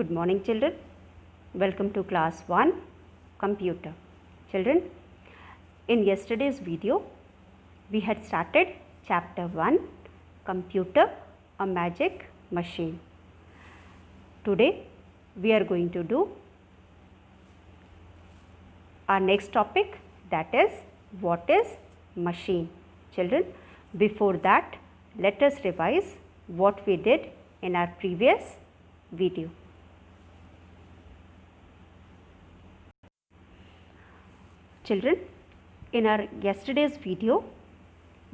Good morning children. Welcome to class 1 computer. Children, in yesterday's video we had started chapter 1 computer a magic machine. Today we are going to do our next topic, that is what is machine. Children, before that let us revise what we did in our previous video. Children, in our yesterday's video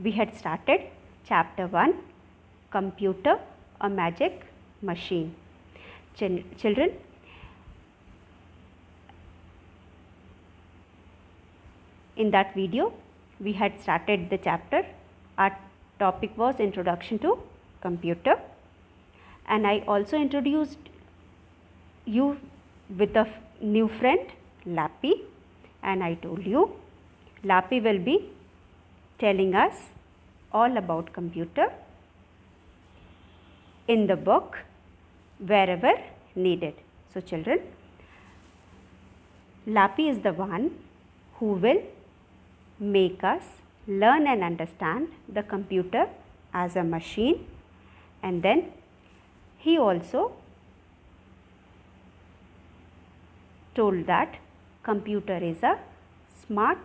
we had started chapter 1 computer a magic machine. Children, in that video we had started the chapter. Our topic was introduction to computer, and I also introduced you with a new friend Lappy, and I told you Lappy will be telling us all about computer in the book wherever needed. So children, Lappy is the one who will make us learn and understand the computer as a machine, and then he also told that computer is a smart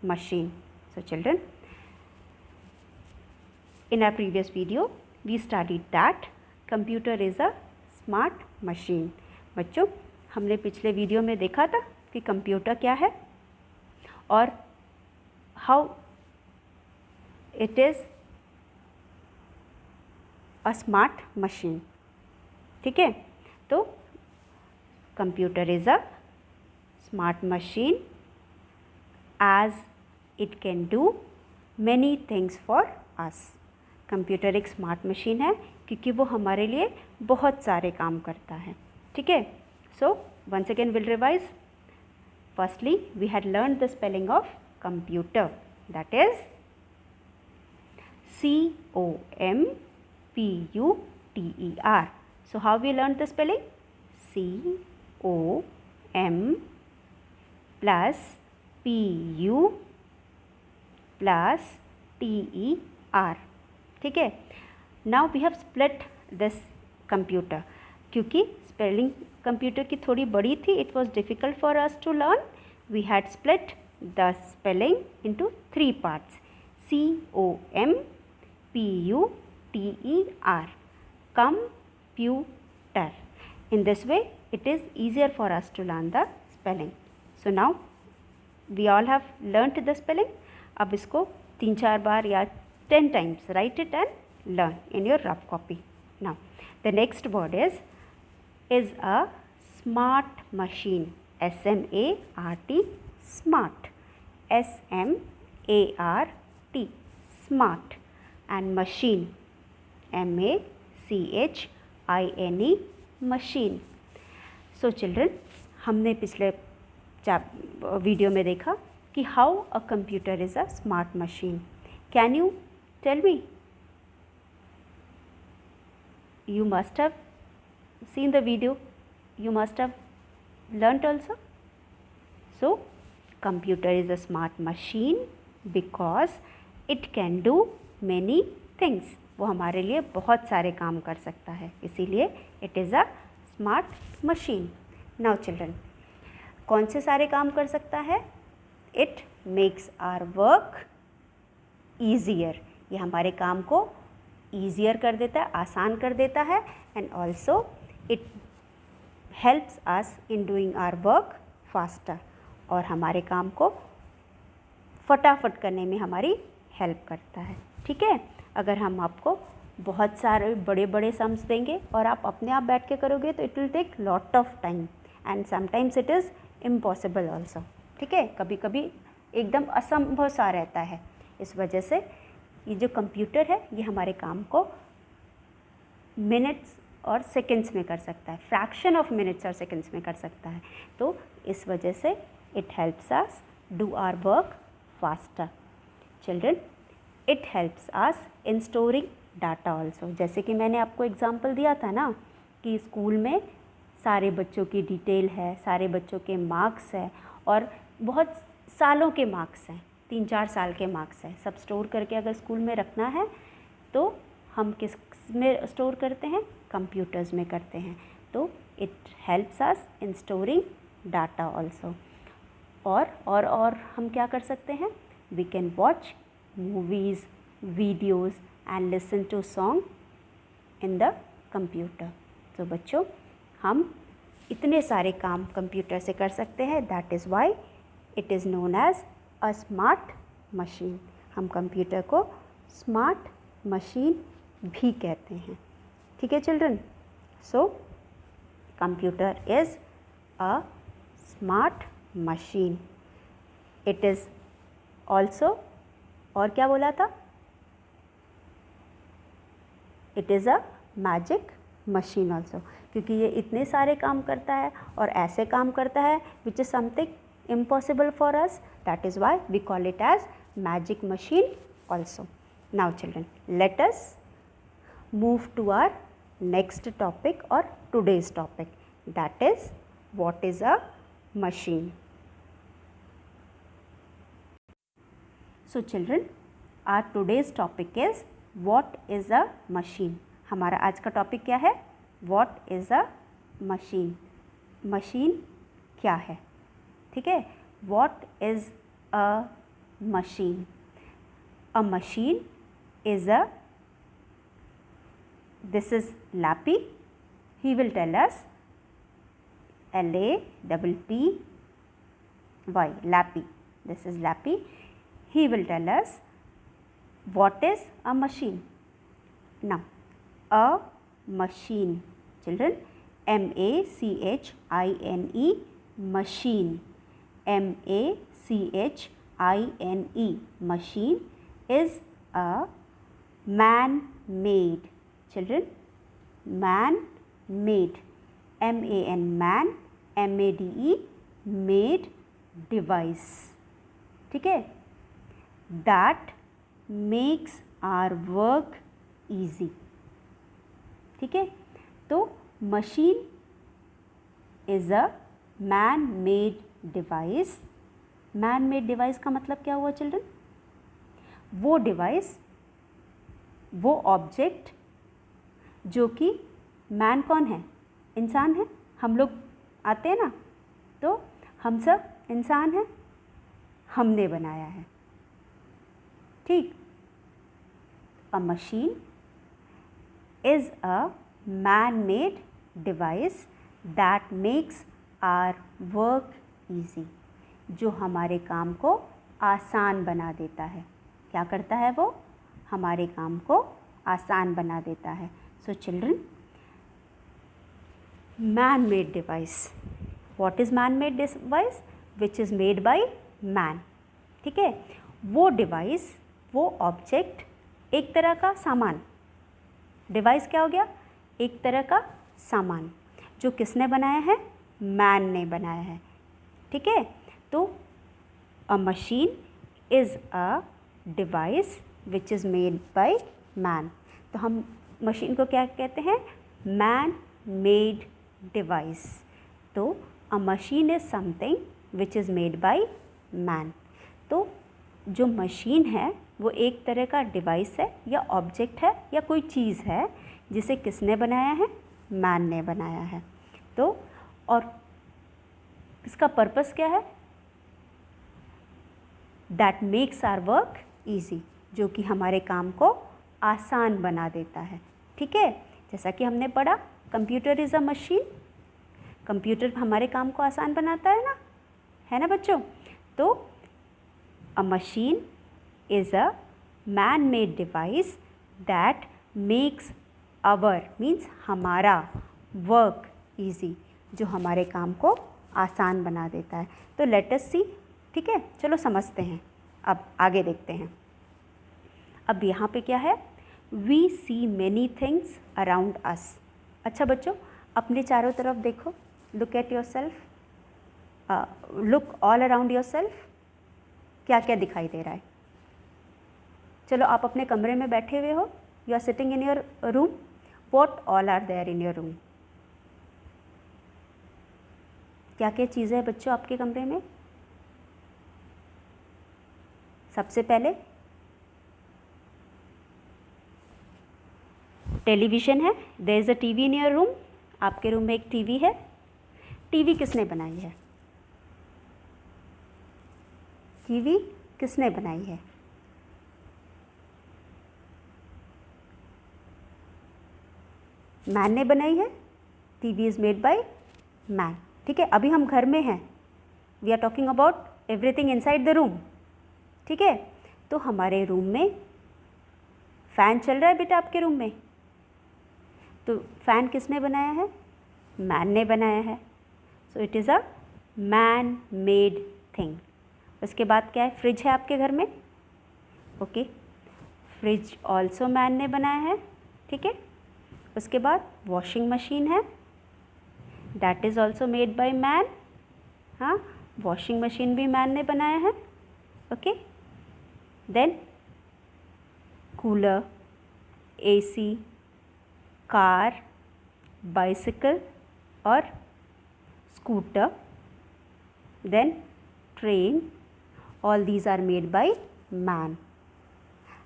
machine. So children, in our previous video we studied that computer is a smart machine. बच्चों, हमने पिछले video में देखा था कि computer क्या है और how it is a smart machine. ठीक है, तो computer is a smart machine as it can do many things for us. Computer एक स्मार्ट मशीन है क्योंकि वो हमारे लिए बहुत सारे काम करता है. ठीक है, so once again will revise. Firstly we had learn the spelling of computer, that is COMPUTER. So how we learned the spelling? COM plus PU plus TER. ठीक है, now we have split this computer. क्योंकि spelling computer की थोड़ी बड़ी थी, it was difficult for us to learn. We had split the spelling into 3 parts. COMPUTER, computer. In this way it is easier for us to learn the spelling. So now we all have learnt the spelling. अब इसको 3-4 बार या 10 times write it and learn in your rough copy. Now the next word is a smart machine. SMART, smart. SMART, smart. And machine, MACHINE, machine. So children, हमने पिछले video में देखा कि how a computer is a smart machine. Can you tell me? You must have seen the video, you must have learnt also. So computer is a smart machine because it can do many things. वो हमारे लिए बहुत सारे काम कर सकता है, इसीलिए it is a smart machine. Now children, कौन से सारे काम कर सकता है? It makes our work easier. ये हमारे काम को ईजियर कर देता है, आसान कर देता है. And also it helps us in doing our work faster. और हमारे काम को फटाफट करने में हमारी हेल्प करता है. ठीक है, अगर हम आपको बहुत सारे बड़े बड़े सम्स देंगे और आप अपने आप बैठ के करोगे तो it will take lot of time and sometimes it is impossible also. ठीक है, कभी कभी एकदम असंभव सा रहता है. इस वजह से ये जो कंप्यूटर है ये हमारे काम को मिनट्स और सेकंड्स में कर सकता है, फ्रैक्शन ऑफ मिनट्स और सेकंड्स में कर सकता है. तो इस वजह से it helps us do our work faster. Children, it helps us in storing data also. जैसे कि मैंने आपको एग्जांपल दिया था ना कि स्कूल में सारे बच्चों की डिटेल है, सारे बच्चों के मार्क्स है और बहुत सालों के मार्क्स हैं, 3-4 साल के मार्क्स हैं, सब स्टोर करके अगर स्कूल में रखना है तो हम किस में स्टोर करते हैं? कंप्यूटर्स में करते हैं। तो it helps us in storing data also. और हम क्या कर सकते हैं? We can watch movies, videos and listen to song in the computer. तो बच्चों, हम इतने सारे काम कंप्यूटर से कर सकते हैं। That is why it is known as a smart machine. हम कंप्यूटर को स्मार्ट मशीन भी कहते हैं। ठीक है children? So computer is a smart machine. It is also, और क्या बोला था? It is a magic machine also, क्योंकि ये इतने सारे काम करता है और ऐसे काम करता है which is something impossible for us. That is why we call it as magic machine also. Now children, let us move to our next topic और today's topic, that is what is a machine. So children, our today's topic is what is a machine. हमारा आज का topic क्या है? What is a machine. Machine क्या है? ठीक है? What is a machine? A machine is a, this is Lappy. He will tell us, L-A-P-P-Y, Lappy. This is Lappy. He will tell us what is a machine. Now, a machine, children, M-A-C-H-I-N-E, machine, M-A-C-H-I-N-E, machine is a man-made, children, man-made, M-A-N, man, M-A-D-E, made device. ठीक है? That makes our work easy. ठीक है? तो machine is a man-made device. Man-made device का मतलब क्या हुआ children? वो डिवाइस, वो ऑब्जेक्ट जो कि मैन कौन है? इंसान है। हम लोग आते हैं ना, तो हम सब इंसान हैं, हमने बनाया है। ठीक? A machine is a man made device that makes our work easy, जो हमारे काम को आसान बना देता है। क्या करता है वो? हमारे काम को आसान बना देता है। So children, man-made device. What is man-made device? Which is made by man. ठीक है? वो डिवाइस, वो ऑब्जेक्ट, एक तरह का सामान। डिवाइस क्या हो गया? एक तरह का सामान जो किसने बनाया है? मैन ने बनाया है। ठीक है? तो a machine is a device which is made by man. तो हम मशीन को क्या कहते हैं? Man made device. तो a machine is something which is made by man. तो जो मशीन है वो एक तरह का डिवाइस है या ऑब्जेक्ट है या कोई चीज़ है जिसे किसने बनाया है? मैन ने बनाया है। तो और इसका पर्पस क्या है? That makes our work easy, जो कि हमारे काम को आसान बना देता है। ठीक है? जैसा कि हमने पढ़ा, computer is a machine. Computer हमारे काम को आसान बनाता है ना बच्चों? तो a machine is a man made device that makes our, means हमारा, वर्क ईजी, जो हमारे काम को आसान बना देता है। तो लेट अस सी। ठीक है? चलो समझते हैं, अब आगे देखते हैं। अब यहाँ पे क्या है? We see many things around us. अच्छा बच्चों, अपने चारों तरफ देखो, look at yourself, look all around yourself. क्या क्या दिखाई दे रहा है? चलो, आप अपने कमरे में बैठे हुए हो, you are sitting in your room, what all are there in your room? क्या क्या चीज़ें हैं बच्चों आपके कमरे में? सबसे पहले टेलीविज़न है, there is a TV in your room. आपके रूम में एक टीवी है। टीवी किसने बनाई है? टीवी किसने बनाई है? मैन ने बनाई है। TV is made by man. ठीक है, अभी हम घर में हैं, we are talking about everything inside the room. ठीक है, तो हमारे रूम में फ़ैन चल रहा है बेटा आपके रूम में, तो फ़ैन किसने बनाया है? मैन ने बनाया है। So it is a man made thing. उसके बाद क्या है? फ्रिज है आपके घर में। ओके, फ्रिज ऑल्सो मैन ने बनाया है। ठीक है, उसके बाद वॉशिंग मशीन है, that is also made by man. हाँ, वॉशिंग मशीन भी मैन ने बनाया है। Okay, then cooler, AC, car, bicycle और scooter, then train, all these are made by man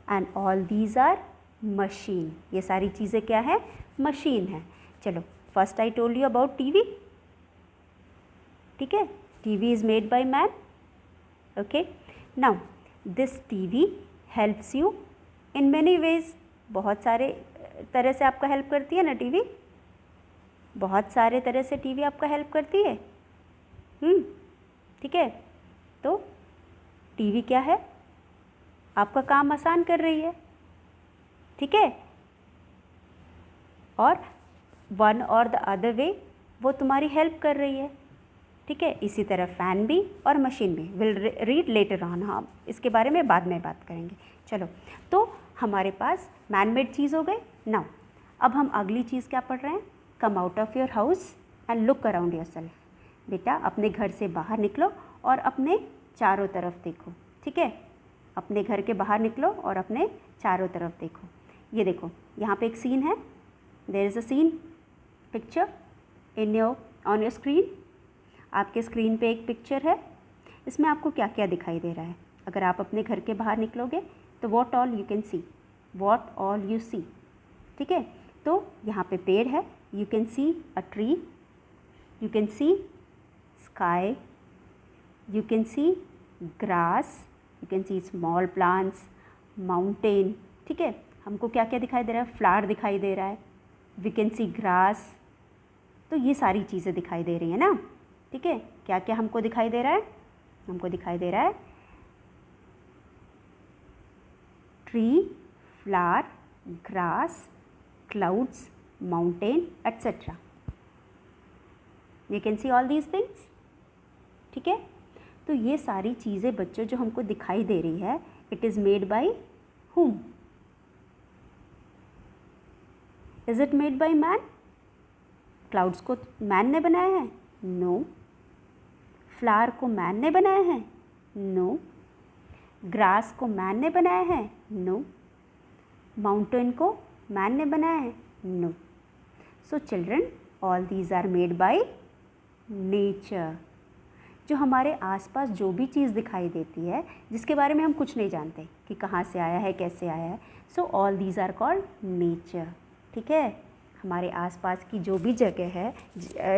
and all these are machine। ये सारी चीज़ें क्या है? मशीन है। चलो, first I told you about TV. ठीक है, TV is made by man. Okay, now this TV helps you in many ways. बहुत सारे तरह से आपका हेल्प करती है ना टीवी, बहुत सारे तरह से टीवी आपका हेल्प करती है। ठीक है, तो टीवी क्या है? आपका काम आसान कर रही है। ठीक है, और वन और द अदर वे वो तुम्हारी हेल्प कर रही है। ठीक है, इसी तरह फ़ैन भी और मशीन भी। विल रीड लेटर ऑन, हाँ इसके बारे में बाद में बात करेंगे। चलो, तो हमारे पास मैन मेड चीज़ हो गई। नाउ अब हम अगली चीज़ क्या पढ़ रहे हैं? Come out of your house and look around your self. बेटा अपने घर से बाहर निकलो और अपने चारों तरफ देखो। ठीक है, अपने घर के बाहर निकलो और अपने चारों तरफ देखो। ये देखो, यहाँ पे एक सीन है, there is a scene picture in your on your screen. आपके स्क्रीन पे एक पिक्चर है, इसमें आपको क्या क्या दिखाई दे रहा है? अगर आप अपने घर के बाहर निकलोगे तो what all you can see, what all you see. ठीक है, तो यहाँ पे पेड़ है, you can see a tree, you can see sky, you can see grass, you can see small plants, mountain। ठीक है, हमको क्या क्या दिखाई दे रहा है? फ्लावर दिखाई दे रहा है, we can see grass। तो ये सारी चीज़ें दिखाई दे रही हैं ना। ठीक है, क्या क्या हमको दिखाई दे रहा है? हमको दिखाई दे रहा है tree, flower, grass, clouds, mountain etcetera. You can see all these things. ठीक है, तो ये सारी चीज़ें बच्चों जो हमको दिखाई दे रही है, it is made bye whom? Is it made by man? Clouds को मैन ने बनाया है? नो। फ्लावर को मैन ने बनाया है? नो। ग्रास को मैन ने बनाया है? नो। माउंटेन को मैन ने बनाया है? No. So children, all these are made by nature. जो हमारे आसपास जो भी चीज़ दिखाई देती है, जिसके बारे में हम कुछ नहीं जानते कि कहाँ से आया है, कैसे आया है, so all these are called nature. ठीक है, हमारे आसपास की जो भी जगह है,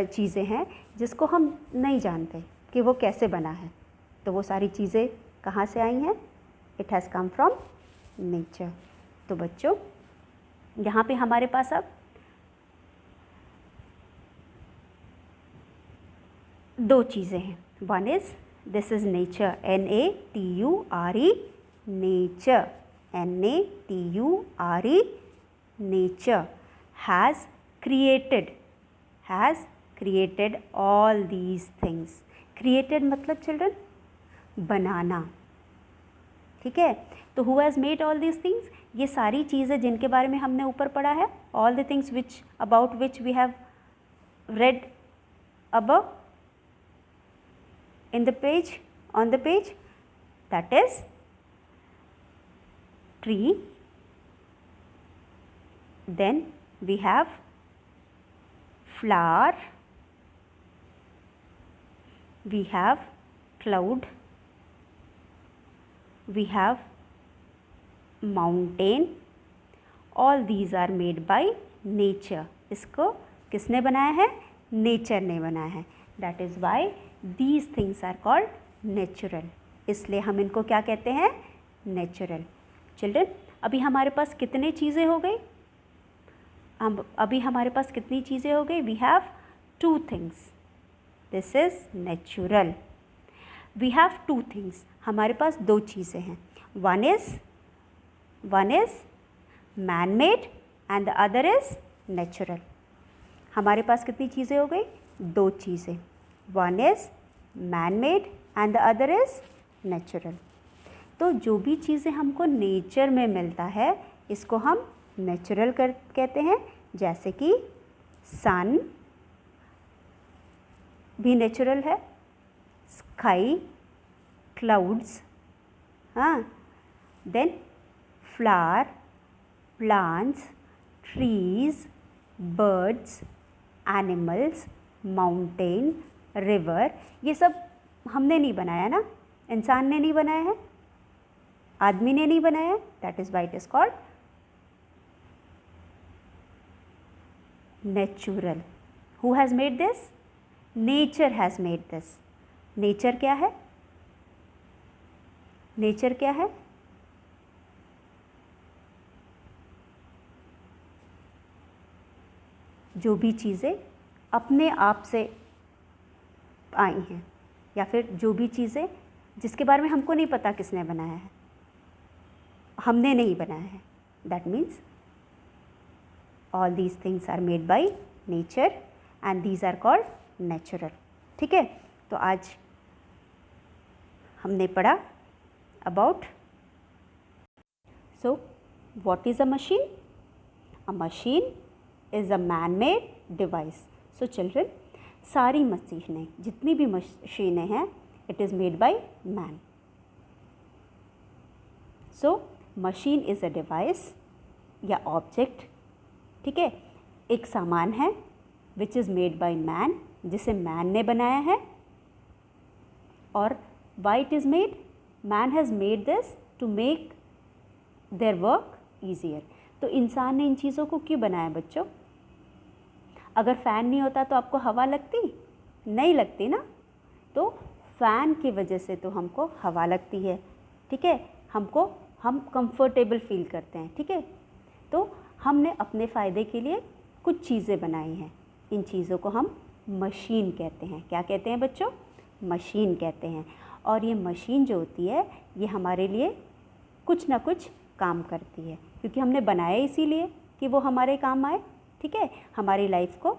चीज़ें हैं जिसको हम नहीं जानते कि वो कैसे बना है, तो वो सारी चीज़ें कहाँ से आई हैं? It has come from nature. तो बच्चों, यहाँ पे हमारे पास अब दो चीज़ें हैं। One is, this is nature, NATURE, nature, NATURE, nature has created all these things। created मतलब चिल्ड्रन बनाना। ठीक है, तो who has made all these things? ये सारी चीज़ें जिनके बारे में हमने ऊपर पढ़ा है, all the things about which we have read above in the page, on the page, that is tree, then we have flower, we have cloud, we have mountain, all these are made by nature. इसको किसने बनाया है? Nature ने बनाया है. That is why these things are called natural. इसलिए हम इनको क्या कहते हैं? नेचुरल. चिल्ड्रन, अभी हमारे पास कितने चीज़ें हो गई? अभी हमारे पास कितनी चीज़ें हो गई? We have 2 things. This is natural. We have 2 things. हमारे पास 2 चीज़ें हैं. One is man made and the other is natural. हमारे पास कितनी चीज़ें हो गई? 2 चीज़ें. One is man made and the other is natural. तो जो भी चीज़ें हमको नेचर में मिलता है इसको हम नेचुरल कहते हैं. जैसे कि सन भी नेचुरल है, स्काई, क्लाउड्स, हाँ, then flower, plants, trees, birds, animals, mountain, river. ये सब हमने नहीं बनाया ना, इंसान ने नहीं बनाया है, आदमी ने नहीं बनाया. That is why it is called natural. Who has made this? Nature has made this. Nature क्या है? नेचर क्या है? जो भी चीज़ें अपने आप से आई हैं, या फिर जो भी चीज़ें जिसके बारे में हमको नहीं पता किसने बनाया है, हमने नहीं बनाया है. That means all these things are made by nature and these are called natural. ठीक है, तो आज हमने पढ़ा about. So what is a machine? A machine is a man made device. So children, सारी मशीनें, जितनी भी मशीनें हैं, it is made by man. So machine is a device या ऑब्जेक्ट. ठीक है, एक सामान है which is made by man, जिसे मैन ने बनाया है. और why it is made? Man has made this to make their work easier. तो इंसान ने इन चीज़ों को क्यों बनाया बच्चों? अगर फ़ैन नहीं होता तो आपको हवा लगती? नहीं लगती ना. तो फ़ैन की वजह से तो हमको हवा लगती है. ठीक है, हम कंफर्टेबल फील करते हैं. ठीक है, तो हमने अपने फ़ायदे के लिए कुछ चीज़ें बनाई हैं. इन चीज़ों को हम मशीन कहते हैं. क्या कहते हैं बच्चों? मशीन कहते हैं. और ये मशीन जो होती है ये हमारे लिए कुछ ना कुछ काम करती है, क्योंकि हमने बनाया इसीलिए कि वो हमारे काम आए. ठीक है, हमारी लाइफ को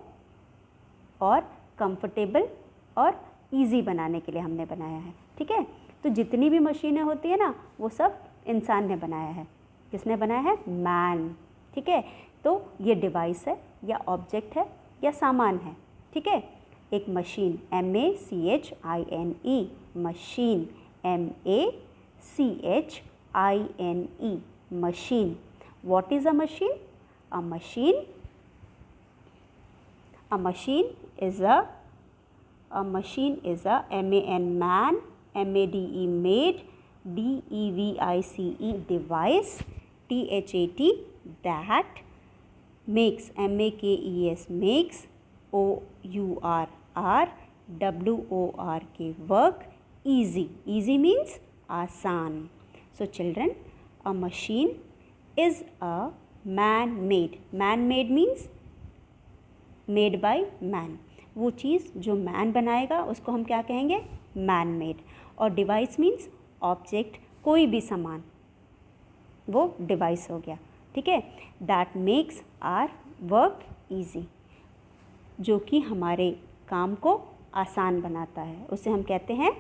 और कंफर्टेबल और इजी बनाने के लिए हमने बनाया है. ठीक है, तो जितनी भी मशीनें होती है ना वो सब इंसान ने बनाया है. किसने बनाया है? मैन. ठीक है, तो ये डिवाइस है या ऑब्जेक्ट है या सामान है. ठीक है, एक machine, MACHINE, machine, MACHINE, machine. What is a machine? A machine is a MAN, man, MADE, made, DEVICE, device, THAT, that, makes, MAKES, makes, WORK, work, easy. Easy means आसान. So children, a machine is a man-made. Man-made means made by man. वो चीज़ जो man बनाएगा उसको हम क्या कहेंगे? Man made. और device means object, कोई भी सामान, वो डिवाइस हो गया. ठीक है, that makes our work easy, जो कि हमारे काम को आसान बनाता है, उसे हम कहते हैं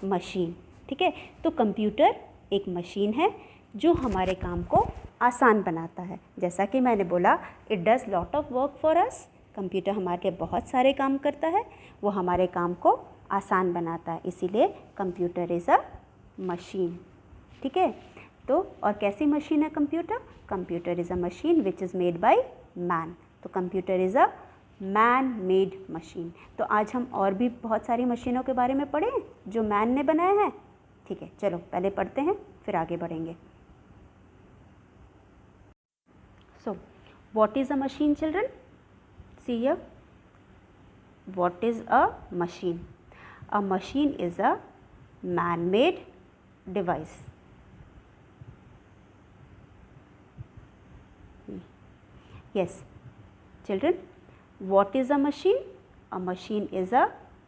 मशीन. ठीक है, तो कंप्यूटर एक मशीन है जो हमारे काम को आसान बनाता है. जैसा कि मैंने बोला, it does lot of work for us. Computer हमारे लिए बहुत सारे काम करता है, वो हमारे काम को आसान बनाता है, इसीलिए कंप्यूटर इज़ अ मशीन. ठीक है, तो और कैसी मशीन है computer? Computer is a machine which is made by man. तो computer is a man made machine. तो आज हम और भी बहुत सारी मशीनों के बारे में पढ़ें जो मैन ने बनाया है। ठीक है, चलो पहले पढ़ते हैं फिर आगे बढ़ेंगे। सो what is a machine children? See here, what is a machine? A machine is a man made device. Yes, children, what is a machine? A machine is a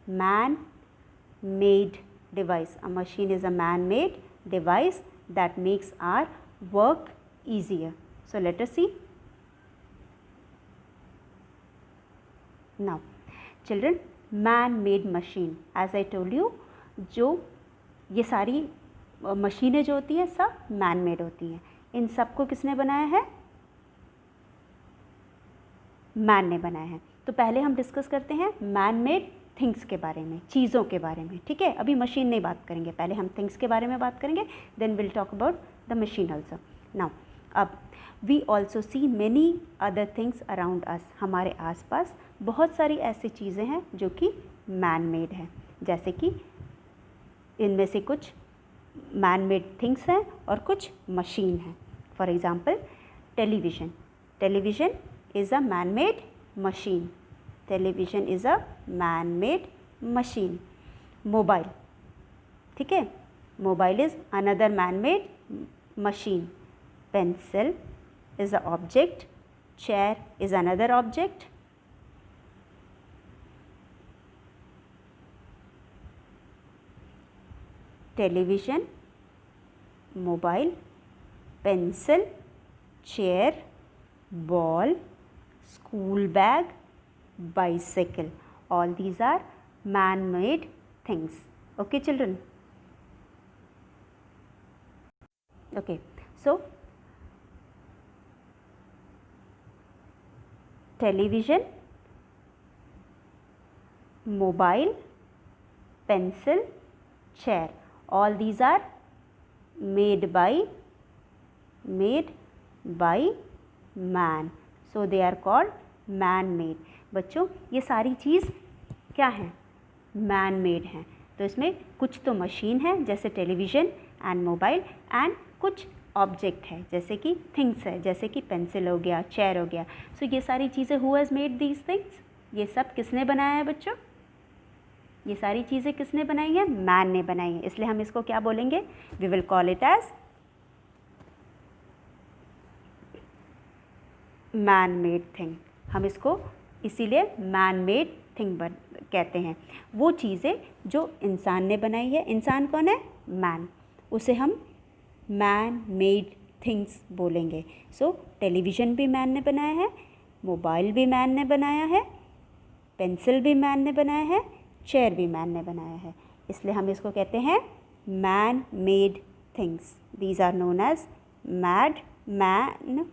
man-made device. A machine is a man-made device that makes our work easier. So let us see. Now, children, man-made machine. As I told you, जो ये सारी मशीनें जो होती हैं सब man-made होती हैं। इन सबको किसने बनाया है? मैन ने बनाया है। तो पहले हम डिस्कस करते हैं मैन मेड थिंग्स के बारे में, चीज़ों के बारे में। ठीक है, अभी मशीन नहीं बात करेंगे, पहले हम थिंग्स के बारे में बात करेंगे, then will talk about the machine also. Now अब we also see many other things around us. हमारे आसपास बहुत सारी ऐसी चीज़ें हैं जो कि मैन मेड हैं, जैसे कि इनमें से कुछ मैन मेड थिंग्स हैं और कुछ मशीन हैं। For example television. Television is a man-made machine. Television is a man-made machine. Mobile, ठीक है, mobile is another man-made machine. Pencil is a object. Chair is another object. Television, mobile, pencil, chair, ball, school bag, bicycle, all these are man-made things. Okay children? Okay, so television, mobile, pencil, chair, all these are made by man. So they are called man made. बच्चों ये सारी चीज़ क्या हैं? Man made हैं। तो इसमें कुछ तो मशीन है जैसे टेलीविज़न एंड मोबाइल, एंड कुछ ऑब्जेक्ट है जैसे कि थिंग्स है, जैसे कि पेंसिल हो गया, चेयर हो गया। सो ये सारी चीज़ें who has made these things? ये सब किसने बनाया है बच्चों? ये सारी चीज़ें किसने बनाई है? मैन ने बनाई है। इसलिए हम इसको क्या बोलेंगे? We will call it as man made thing. हम इसको इसीलिए मैन मेड थिंग कहते हैं। वो चीज़ें जो इंसान ने बनाई है, इंसान कौन है? मैन, उसे हम मैन मेड थिंग्स बोलेंगे। सो टेलीविज़न भी मैन ने बनाया है, मोबाइल भी मैन ने बनाया है, पेंसिल भी मैन ने बनाया है, चेयर भी मैन ने बनाया है। इसलिए हम इसको कहते हैं man made things. These are known as man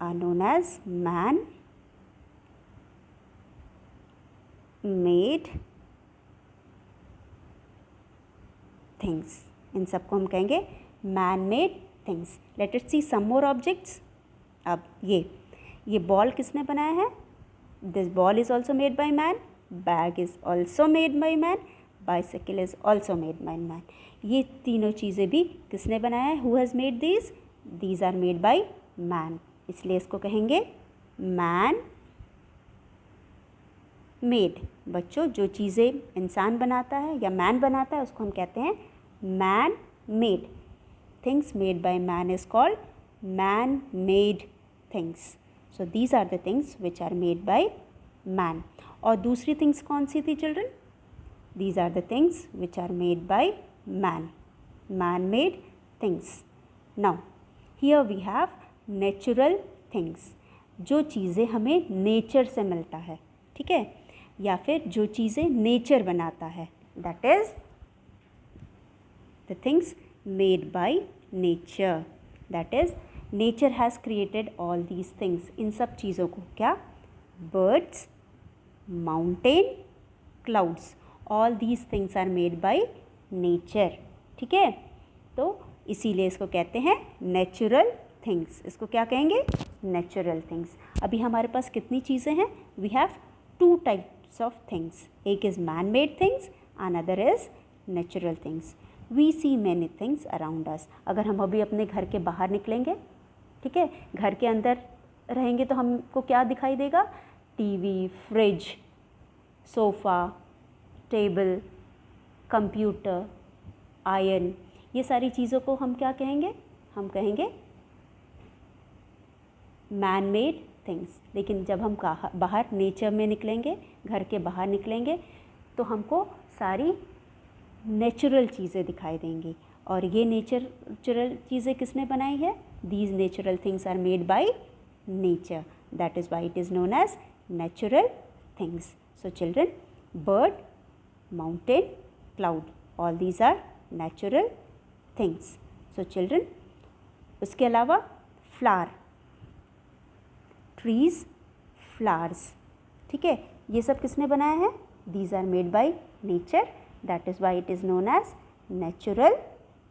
are known as man made things. इन सबको हम कहेंगे man made things. Let us see some more objects. अब ये बॉल किसने बनाया है? This ball is also made by man, bag is also made by man, bicycle is also made by man. ये तीनों चीज़ें भी किसने बनाया है? Who has made these? These are made by man. इसलिए इसको कहेंगे मैन मेड। बच्चों जो चीज़ें इंसान बनाता है या मैन बनाता है उसको हम कहते हैं man made. Things made by man is called man made things. So these are the things which are made by man. और दूसरी थिंग्स कौन सी थी children? These are the things which are made by man, man made things. Now here we have natural things, जो चीज़ें हमें nature से मिलता है, ठीक है, या फिर जो चीज़ें नेचर बनाता है, that is the things made by nature. That is nature has created all these things. इन सब चीज़ों को क्या? Birds, mountain, clouds, all these things are made by nature. ठीक है, तो इसीलिए इसको कहते हैं नेचुरल थिंग्स। इसको क्या कहेंगे? Natural things. अभी हमारे पास कितनी चीज़ें हैं? We have 2 types of things, एक is man made things, another is natural things. We see many things around us. अगर हम अभी अपने घर के बाहर निकलेंगे, ठीक है, घर के अंदर रहेंगे तो हमको क्या दिखाई देगा? TV, fridge, sofa, table, computer, iron, ये सारी चीज़ों को हम क्या कहेंगे? हम कहेंगे मैन मेड थिंग्स। लेकिन जब हम बाहर नेचर में निकलेंगे, घर के बाहर निकलेंगे, तो हमको सारी नेचुरल चीज़ें दिखाई देंगी। और ये नेचुरल चीज़ें किसने बनाई है? These natural things are made by nature, that is why it is known as natural things. So children, bird, mountain, cloud, all these are natural things. So children, उसके अलावा फ्लावर, ट्रीज, फ्लावर्स, ठीक है, ये सब किसने बनाया है? These are made by nature, that is why it is known as natural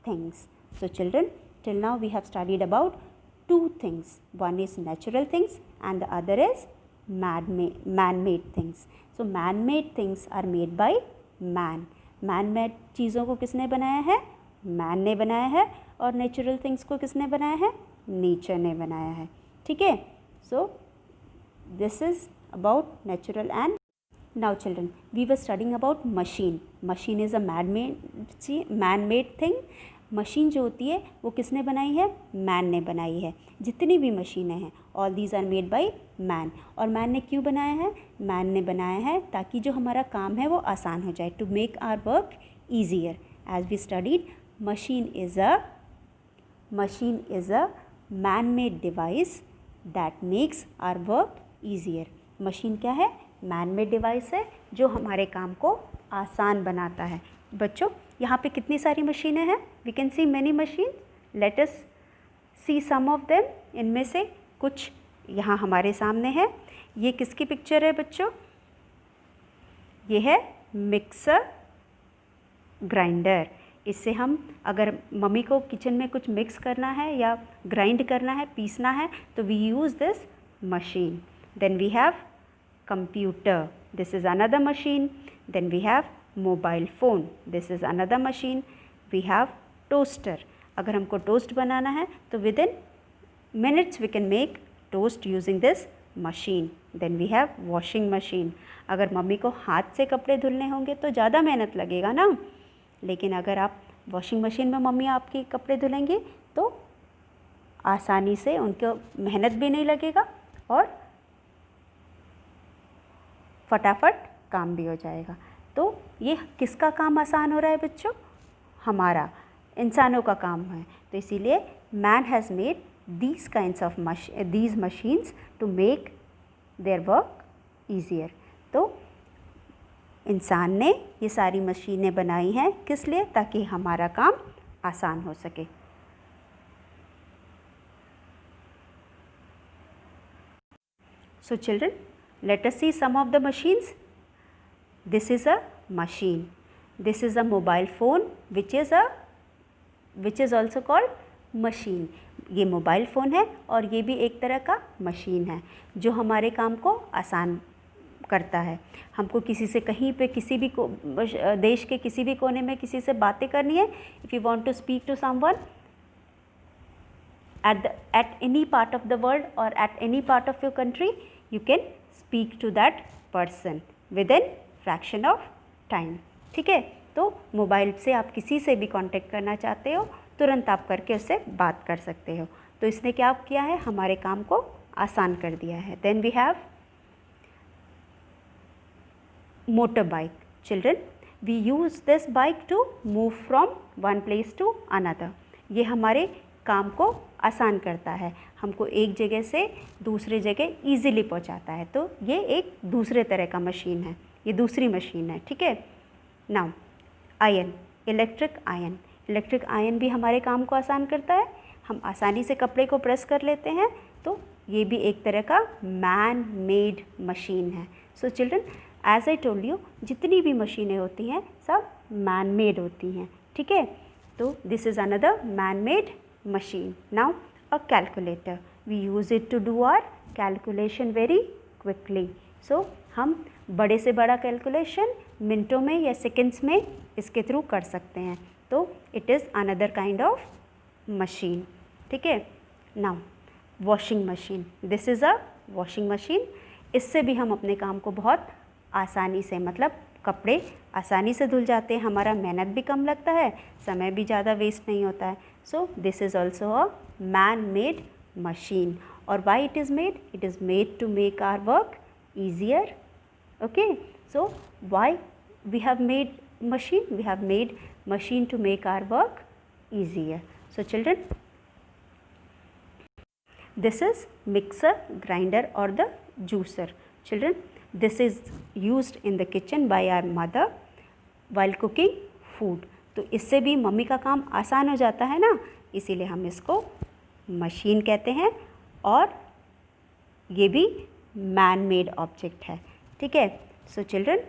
things. So children, till now we have studied about 2 things. One is natural things and the other is man-made things. So man-made things are made by man. Man-made चीज़ों को किसने बनाया है? Man ने बनाया है। और natural things को किसने बनाया है? Nature ने बनाया है, ठीक है। So this is about natural and now children, we were studying about machine. Machine is a man-made thing. Machine जो होती है वो किसने बनाई है? मैन ने बनाई है। जितनी भी मशीनें हैं, all these are made by man. और मैन ने क्यों बनाया है? मैन ने बनाया है ताकि जो हमारा काम है वो आसान हो जाए, to make our work easier. As we studied, machine is a man made device that makes our work easier. Machine क्या है? मैन मेड डिवाइस है जो हमारे काम को आसान बनाता है। बच्चों, यहाँ पे कितनी सारी मशीनें हैं? We can see many machine. Let us see some of them. इनमें से कुछ यहाँ हमारे सामने है। ये किसकी पिक्चर है बच्चों? ये है मिक्सर ग्राइंडर। इससे हम, अगर मम्मी को किचन में कुछ मिक्स करना है या ग्राइंड करना है, पीसना है, तो we use this machine. Then we have computer, this is another machine. Then we have mobile phone, this is another machine. We have toaster. अगर हमको टोस्ट बनाना है तो within minutes we can make toast using this machine. Then we have washing machine. अगर mummy को हाथ से कपड़े धुलने होंगे तो ज़्यादा मेहनत लगेगा ना, लेकिन अगर आप वॉशिंग मशीन में मम्मी आपके कपड़े धुलेंगी तो आसानी से, उनको मेहनत भी नहीं लगेगा और फटाफट काम भी हो जाएगा। तो ये किसका काम आसान हो रहा है बच्चों? हमारा, इंसानों का काम है। तो इसीलिए man has made these kinds of these machines to make their work easier. तो इंसान ने ये सारी मशीनें बनाई हैं किस लिए? ताकि हमारा काम आसान हो सके। So children, let us see some of the machines. This is a machine. This is a mobile phone which is also called machine. ये मोबाइल फ़ोन है और ये भी एक तरह का मशीन है जो हमारे काम को आसान करता है। हमको किसी से कहीं पे, किसी भी देश के किसी भी कोने में किसी से बातें करनी है, if you want to speak to someone at any part of the world or at any part of your country, you can speak to that person within fraction of time, ठीक है। तो मोबाइल से आप किसी से भी contact करना चाहते हो, तुरंत आप करके उससे बात कर सकते हो। तो इसने क्या किया है? हमारे काम को आसान कर दिया है। Then we have motor bike. Children, we use this bike to move from one place to another. ये हमारे काम को आसान करता है, हमको एक जगह से दूसरे जगह ईज़िली पहुंचाता है। तो ये एक दूसरे तरह का मशीन है, ये दूसरी मशीन है, ठीक है। Now ion, electric ion. Electric ion भी हमारे काम को आसान करता है। हम आसानी से कपड़े को प्रेस कर लेते हैं, तो ये भी एक तरह का मैन मेड मशीन है। So children, as I told you, जितनी भी मशीनें होती हैं सब मैन मेड होती हैं, ठीक है। तो this is another man made machine. Now a calculator. we use it to do our calculation very quickly. So हम बड़े से बड़ा कैलकुलेशन मिनटों में या सेकेंड्स में इसके थ्रू कर सकते हैं. तो it is another kind of machine. ठीक है. Now washing machine. This is a washing machine. इससे भी हम अपने काम को बहुत आसानी से, मतलब कपड़े आसानी से धुल जाते हैं, हमारा मेहनत भी कम लगता है, समय भी ज़्यादा वेस्ट नहीं होता है. So this is also a man made machine. और why it is made? It is made to make our work easier. Okay, so why we have made machine? We have made machine to make our work easier. So children, this is mixer, grinder or the juicer. Children, this is used in the kitchen by our mother while cooking food. तो इससे भी mummy का काम आसान हो जाता है ना, इसीलिए हम इसको मशीन कहते हैं. और ये भी मैन मेड ऑब्जेक्ट है. ठीक है. So children,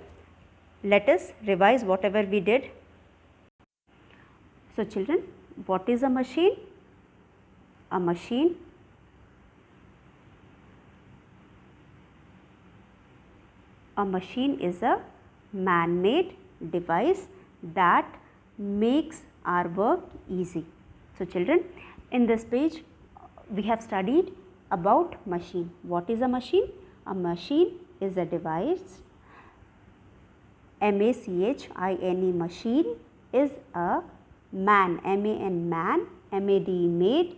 let us revise whatever we did. So children, what is a machine? A machine is a man-made device that makes our work easy. So children, in this page we have studied about machine. What is a machine? A machine is a device. M-A-C-H-I-N-E, machine is a man, M-A-N, man, M-A-D, made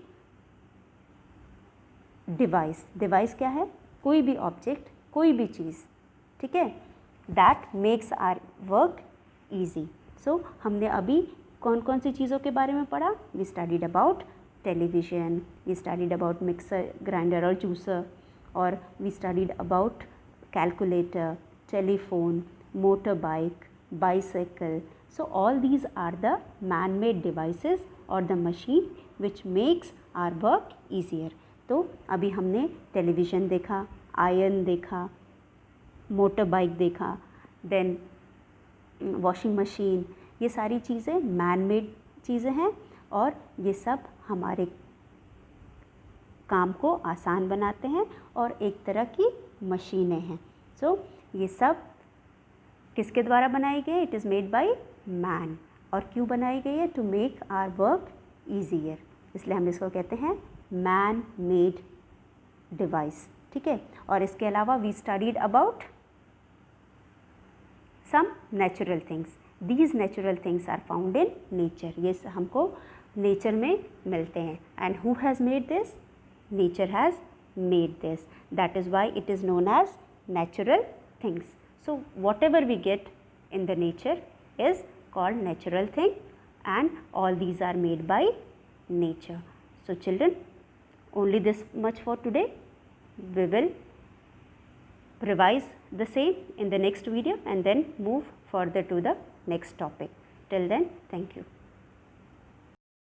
device. device क्या है? कोई भी object, कोई भी चीज़. ठीक है. That makes our work easy. So हमने अभी कौन कौन सी चीज़ों के बारे में पढ़ा? We studied about television, we studied about mixer, grinder और जूसर, और we studied about calculator, telephone, motorbike, bicycle. So all these are the man-made devices or the machine which makes our work easier. तो अभी हमने television देखा, iron देखा, motor bike देखा, then washing machine. ये सारी चीज़ें मैन मेड चीज़ें हैं और ये सब हमारे काम को आसान बनाते हैं और एक तरह की मशीनें हैं. सो ये सब किसके द्वारा बनाई गई? It is made by man. और क्यों बनाई गई है? To make our work easier. इसलिए हम इसको कहते हैं मैन मेड डिवाइस. ठीक है. और इसके अलावा we studied about some natural things. These natural things are found in nature. ये हमको नेचर में मिलते हैं. And who has made this? Nature has made this. That is why it is known as natural things. So whatever we get in the nature is called natural thing, and all these are made by nature. So children, only this much for today. We will revise the same in the next video and then move further to the next topic. Till then, thank you.